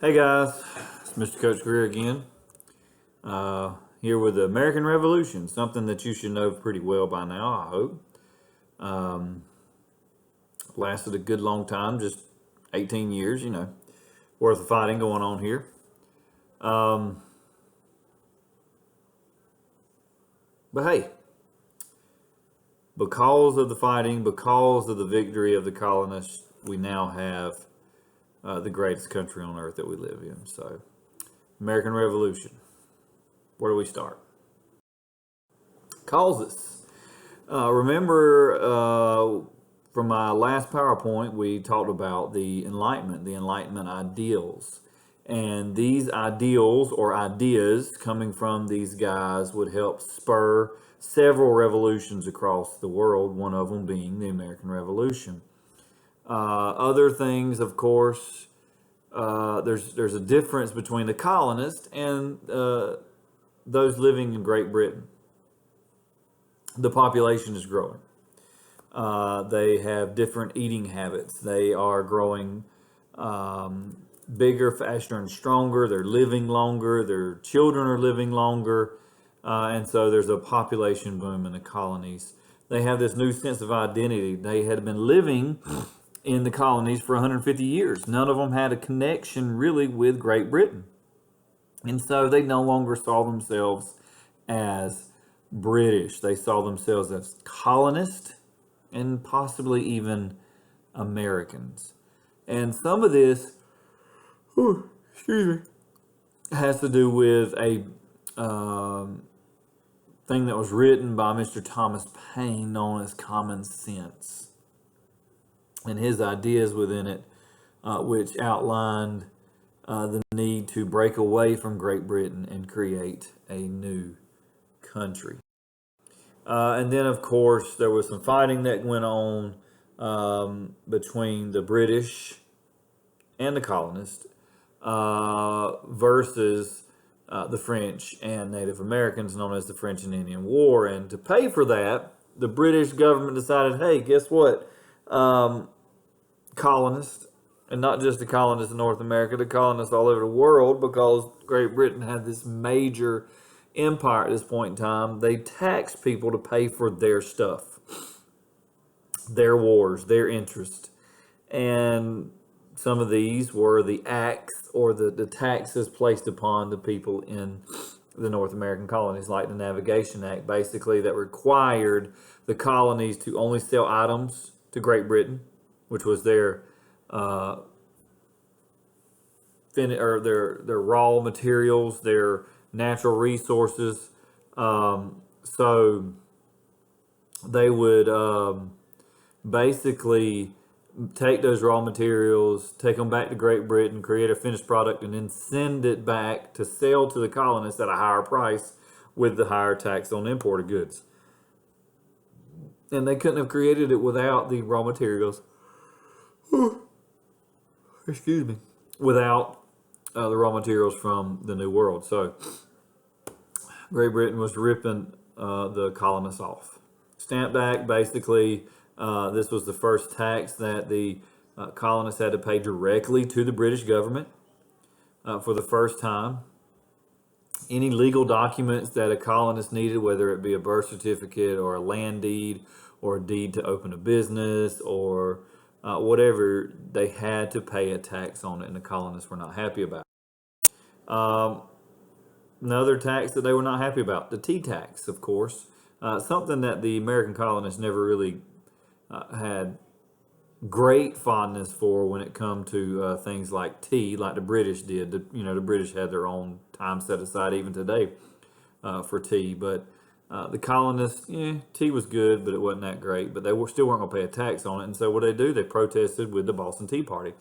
Hey guys, it's Mr. Coach Greer again. Here with the American Revolution, something that you should know pretty well by now, I hope. Lasted a good long time, just 18 years, worth of fighting going on here. But hey, because of the fighting, because of the victory of the colonists, we now have the greatest country on earth that we live in. So, American Revolution. Where do we start? Causes. Remember from my last PowerPoint, we talked about the Enlightenment ideals. And these ideals or ideas coming from these guys would help spur several revolutions across the world, one of them being the American Revolution. Other things, of course, there's a difference between the colonists and those living in Great Britain. The population is growing. They have different eating habits. They are growing bigger, faster, and stronger. They're living longer. Their children are living longer. And so there's a population boom in the colonies. They have this new sense of identity. They had been living in the colonies for 150 years. None of them had a connection really with Great Britain. And so they no longer saw themselves as British. They saw themselves as colonists and possibly even Americans. And some of this, has to do with a thing that was written by Mr. Thomas Paine known as Common Sense. And his ideas within it, which outlined the need to break away from Great Britain and create a new country. And then, of course, there was some fighting that went on between the British and the colonists versus the French and Native Americans, known as the French and Indian War. And to pay for that, the British government decided, hey, guess what? Colonists, and not just the colonists in North America, the colonists all over the world, because Great Britain had this major empire at this point in time. They taxed people to pay for their stuff, their wars, their interests. And some of these were the acts or the taxes placed upon the people in the North American colonies, like the Navigation Act, basically, that required the colonies to only sell items to Great Britain, which was their their raw materials, their natural resources. So they would basically take those raw materials, take them back to Great Britain, create a finished product, and then send it back to sell to the colonists at a higher price with the higher tax on imported goods. And they couldn't have created it without the raw materials. Excuse me. Without the raw materials from the New World. So Great Britain was ripping the colonists off. Stamp Act, basically, this was the first tax that the colonists had to pay directly to the British government for the first time. Any legal documents that a colonist needed, whether it be a birth certificate or a land deed or a deed to open a business or whatever, they had to pay a tax on it, and the colonists were not happy about it. Another tax that they were not happy about, the tea tax, of course, something that the American colonists never really had great fondness for when it come to things like tea, like the British did. The British had their own time set aside even today for tea, but the colonists, tea was good, but it wasn't that great. But they still weren't going to pay a tax on it. And so what they do, they protested with the Boston Tea Party.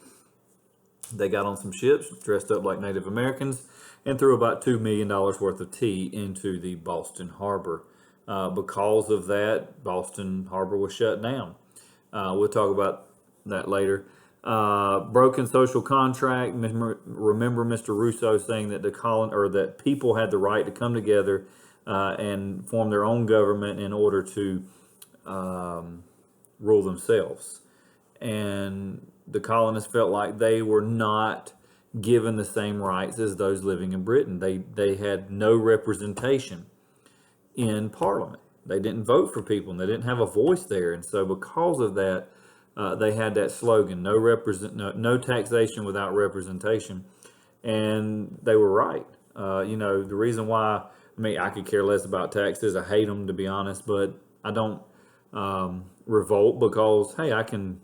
They got on some ships, dressed up like Native Americans, and threw about $2 million worth of tea into the Boston Harbor. Because of that, Boston Harbor was shut down. We'll talk about that later. Broken social contract. Remember Mr. Rousseau saying that that people had the right to come together and form their own government in order to rule themselves. And the colonists felt like they were not given the same rights as those living in Britain. They had no representation in Parliament. They didn't vote for people, and they didn't have a voice there. And so, because of that, they had that slogan: no taxation without representation. And they were right. The reason why, I mean, I could care less about taxes. I hate them, to be honest, but I don't revolt because, hey, I can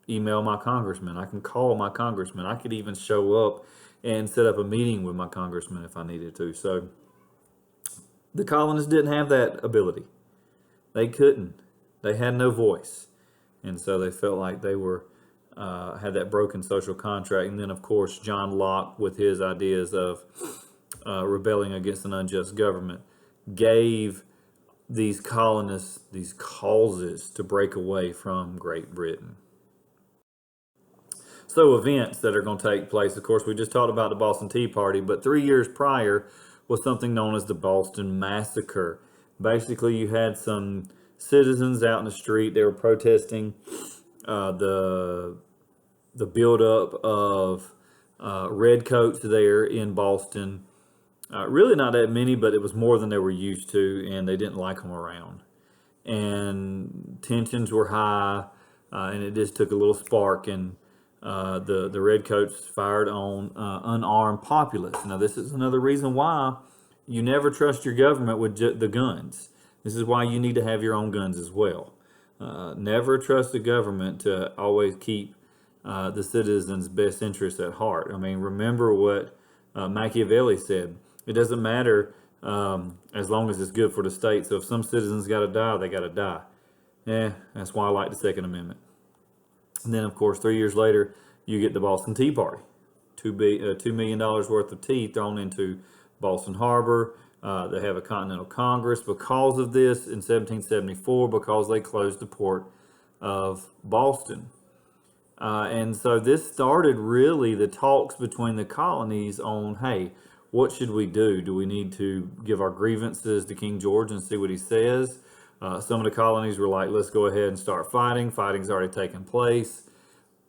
email my congressman. I can call my congressman. I could even show up and set up a meeting with my congressman if I needed to. So the colonists didn't have that ability. They couldn't. They had no voice. And so they felt like they were had that broken social contract. And then, of course, John Locke, with his ideas of rebelling against an unjust government, gave these colonists these causes to break away from Great Britain. So events that are going to take place, of course, we just talked about the Boston Tea Party, but 3 years prior was something known as the Boston Massacre. Basically, you had some citizens out in the street. They were protesting the buildup of redcoats there in Boston. Really not that many, but it was more than they were used to, and they didn't like them around. And tensions were high, and it just took a little spark, and the redcoats fired on unarmed populace. Now, this is another reason why you never trust your government with the guns. This is why you need to have your own guns as well. Never trust the government to always keep the citizens' best interests at heart. I mean, remember what Machiavelli said. It doesn't matter as long as it's good for the state. So if some citizens got to die, they got to die. That's why I like the Second Amendment. And then, of course, 3 years later, you get the Boston Tea Party. $2 million worth of tea thrown into Boston Harbor. They have a Continental Congress because of this in 1774, because they closed the port of Boston. And so this started really the talks between the colonies on, hey, what should we do? Do we need to give our grievances to King George and see what he says? Some of the colonies were like, let's go ahead and start fighting. Fighting's already taken place.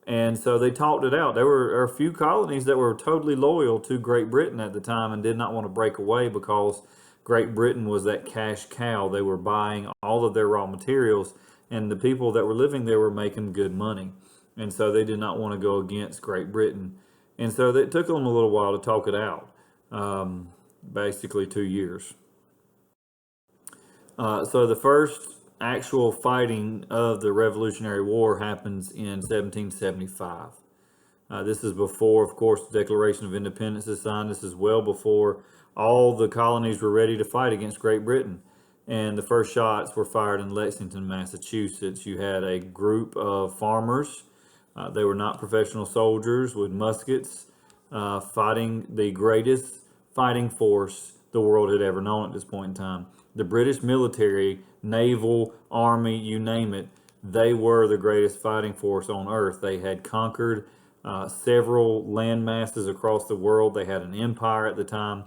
And so they talked it out. There were a few colonies that were totally loyal to Great Britain at the time and did not want to break away because Great Britain was that cash cow. They were buying all of their raw materials, and the people that were living there were making good money. And so they did not want to go against Great Britain. And so it took them a little while to talk it out, basically 2 years. So the first actual fighting of the Revolutionary War happens in 1775. This is before, of course, the Declaration of Independence is signed. This is well before all the colonies were ready to fight against Great Britain. And the first shots were fired in Lexington, Massachusetts. You had a group of farmers. They were not professional soldiers with muskets, fighting the greatest fighting force the world had ever known at this point in time. The British military, naval, army, you name it, they were the greatest fighting force on earth. They had conquered several land masses across the world. They had an empire at the time.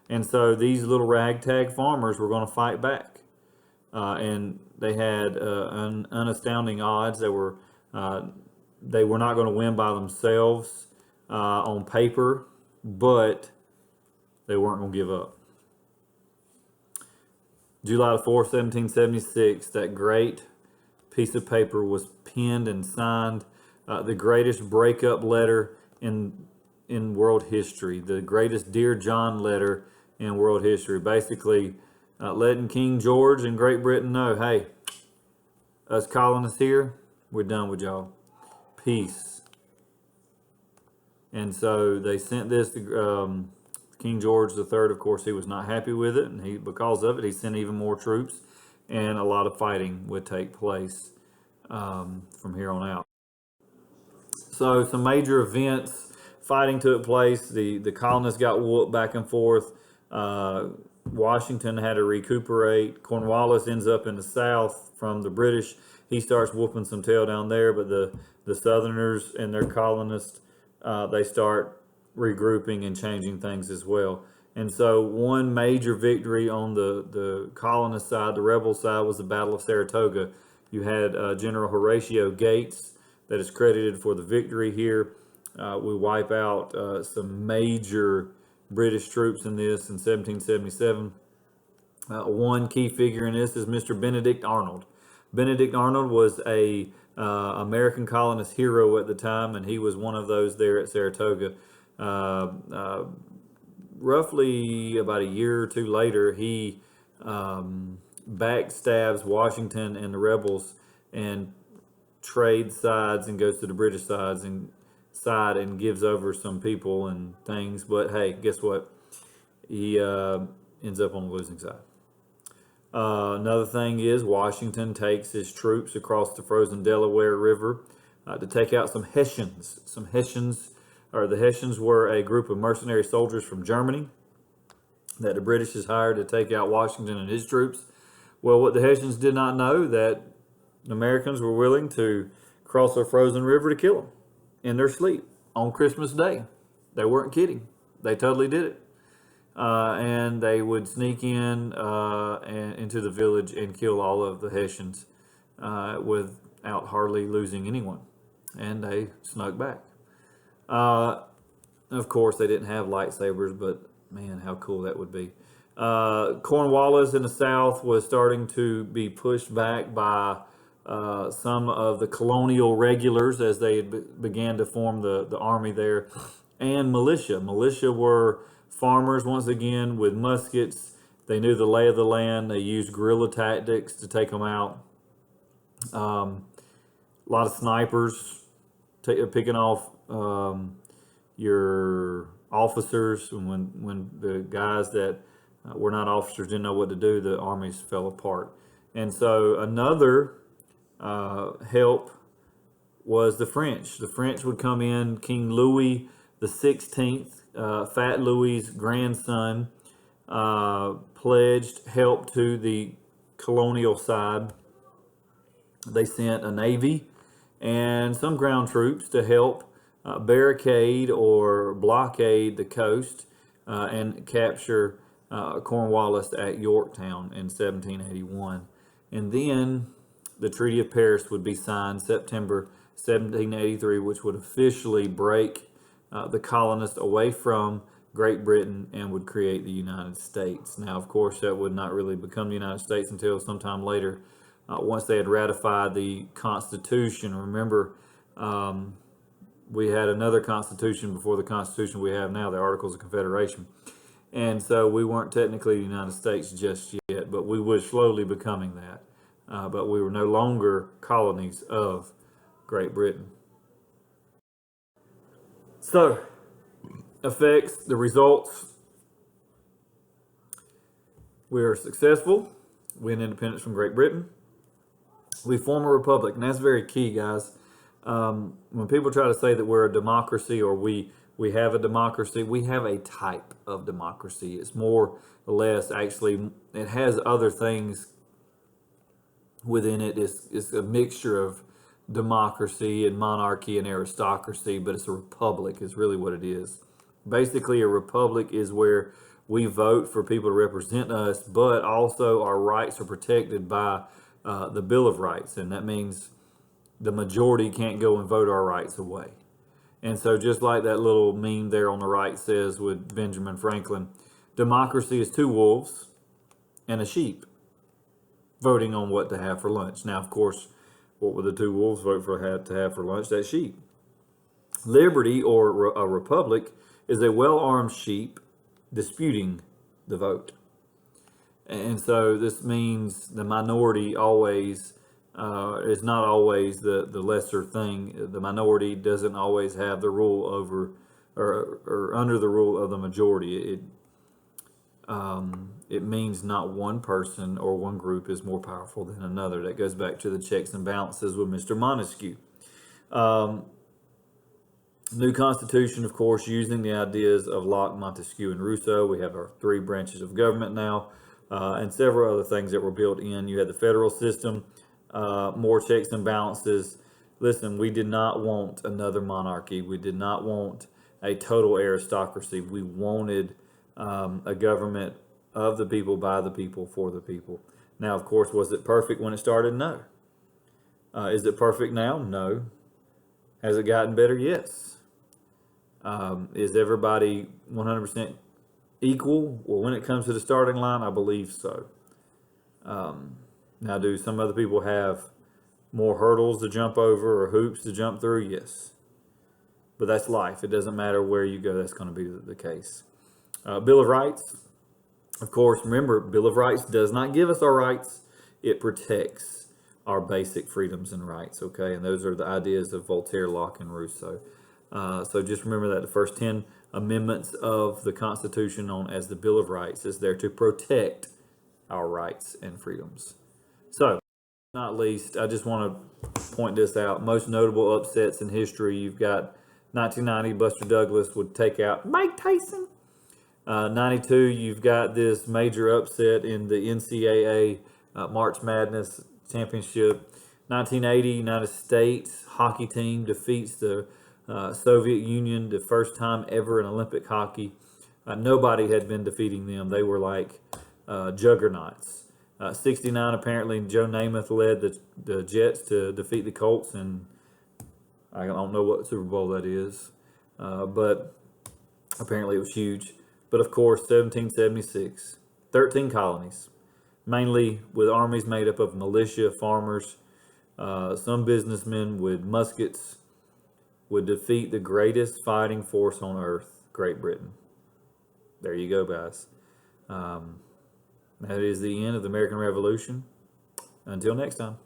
And so these little ragtag farmers were going to fight back. And they had unastounding odds. They were not going to win by themselves on paper, but they weren't going to give up. July 4th, 1776, that great piece of paper was penned and signed, the greatest breakup letter in world history, the greatest Dear John letter in world history. Basically, letting King George and Great Britain know, hey, us colonists here, we're done with y'all. Peace. And so they sent this to King George III. Of course, he was not happy with it, and because of it, he sent even more troops, and a lot of fighting would take place from here on out. So some major events, fighting took place. The colonists got whooped back and forth. Washington had to recuperate. Cornwallis ends up in the South from the British. He starts whooping some tail down there, but the Southerners and their colonists, they start regrouping and changing things as well. And so one major victory on the colonist side, the rebel side, was the Battle of Saratoga. You had General Horatio Gates that is credited for the victory here. We wipe out some major British troops in this in 1777. One key figure in this is Mr. Benedict Arnold. Benedict Arnold was a American colonist hero at the time, and he was one of those there at Saratoga. Uh, uh, Roughly about a year or two later, he backstabs Washington and the rebels and trades sides and goes to the British side and gives over some people and things. But hey, guess what? He ends up on the losing side. Another thing is Washington takes his troops across the frozen Delaware River to take out some Hessians. The Hessians were a group of mercenary soldiers from Germany that the British has hired to take out Washington and his troops. Well, what the Hessians did not know, that the Americans were willing to cross the frozen river to kill them in their sleep on Christmas Day. They weren't kidding. They totally did it. And they would sneak in and into the village and kill all of the Hessians without hardly losing anyone. And they snuck back. Of course, they didn't have lightsabers, but man, how cool that would be. Cornwallis in the South was starting to be pushed back by some of the colonial regulars as they began to form the army there, and militia. Militia were farmers, once again, with muskets. They knew the lay of the land. They used guerrilla tactics to take them out. A lot of snipers picking off your officers. When the guys that were not officers didn't know what to do, the armies fell apart. And so another help was the French. The French would come in. King Louis the 16th, Fat Louis's grandson, pledged help to the colonial side. They sent a navy and some ground troops to help barricade or blockade the coast and capture Cornwallis at Yorktown in 1781. And then the Treaty of Paris would be signed September 1783, which would officially break the colonists away from Great Britain and would create the United States. Now, of course, that would not really become the United States until sometime later, once they had ratified the Constitution. Remember, we had another Constitution before the Constitution we have now, the Articles of Confederation. And so we weren't technically the United States just yet, but we were slowly becoming that. But we were no longer colonies of Great Britain. So, effects, the results. We are successful. We win independence from Great Britain. We form a republic, and that's very key, guys. When people try to say that we're a democracy or we have a democracy, we have a type of democracy. It's more or less, actually, it has other things within it. It's a mixture of democracy and monarchy and aristocracy, but it's a republic is really what it is. Basically, a republic is where we vote for people to represent us, but also our rights are protected by the Bill of Rights, and that means the majority can't go and vote our rights away. And so just like that little meme there on the right says with Benjamin Franklin, democracy is two wolves and a sheep voting on what to have for lunch. Now, of course, what would the two wolves vote for to have for lunch? That sheep. Liberty, or a republic, is a well-armed sheep disputing the vote. And so this means the minority always is not always the lesser thing. The minority doesn't always have the rule over or under the rule of the majority. It means not one person or one group is more powerful than another. That goes back to the checks and balances with Mr. Montesquieu. New Constitution, of course, using the ideas of Locke, Montesquieu, and Rousseau. We have our three branches of government now, and several other things that were built in. You had the federal system, more checks and balances. Listen, we did not want another monarchy. We did not want a total aristocracy. We wanted a government of the people, by the people, for the people. Now, of course, was it perfect when it started? No. Is it perfect now? No. Has it gotten better? Yes. Is everybody 100% equal? Well, when it comes to the starting line, I believe so. Now, do some other people have more hurdles to jump over or hoops to jump through? Yes. But that's life. It doesn't matter where you go, that's going to be the case. Bill of Rights. Of course, remember, Bill of Rights does not give us our rights. It protects our basic freedoms and rights, okay? And those are the ideas of Voltaire, Locke, and Rousseau. So just remember that the first 10 amendments of the Constitution, known as the Bill of Rights, is there to protect our rights and freedoms. So, not least, I just want to point this out. Most notable upsets in history, you've got 1990, Buster Douglas would take out Mike Tyson. 92, you've got this major upset in the NCAA March Madness Championship. 1980, United States hockey team defeats the Soviet Union, the first time ever in Olympic hockey. Nobody had been defeating them. They were like juggernauts. 69, apparently, Joe Namath led the Jets to defeat the Colts, and I don't know what Super Bowl that is, but apparently it was huge. But of course, 1776, 13 colonies, mainly with armies made up of militia, farmers, some businessmen with muskets, would defeat the greatest fighting force on earth, Great Britain. There you go, guys. That is the end of the American Revolution. Until next time.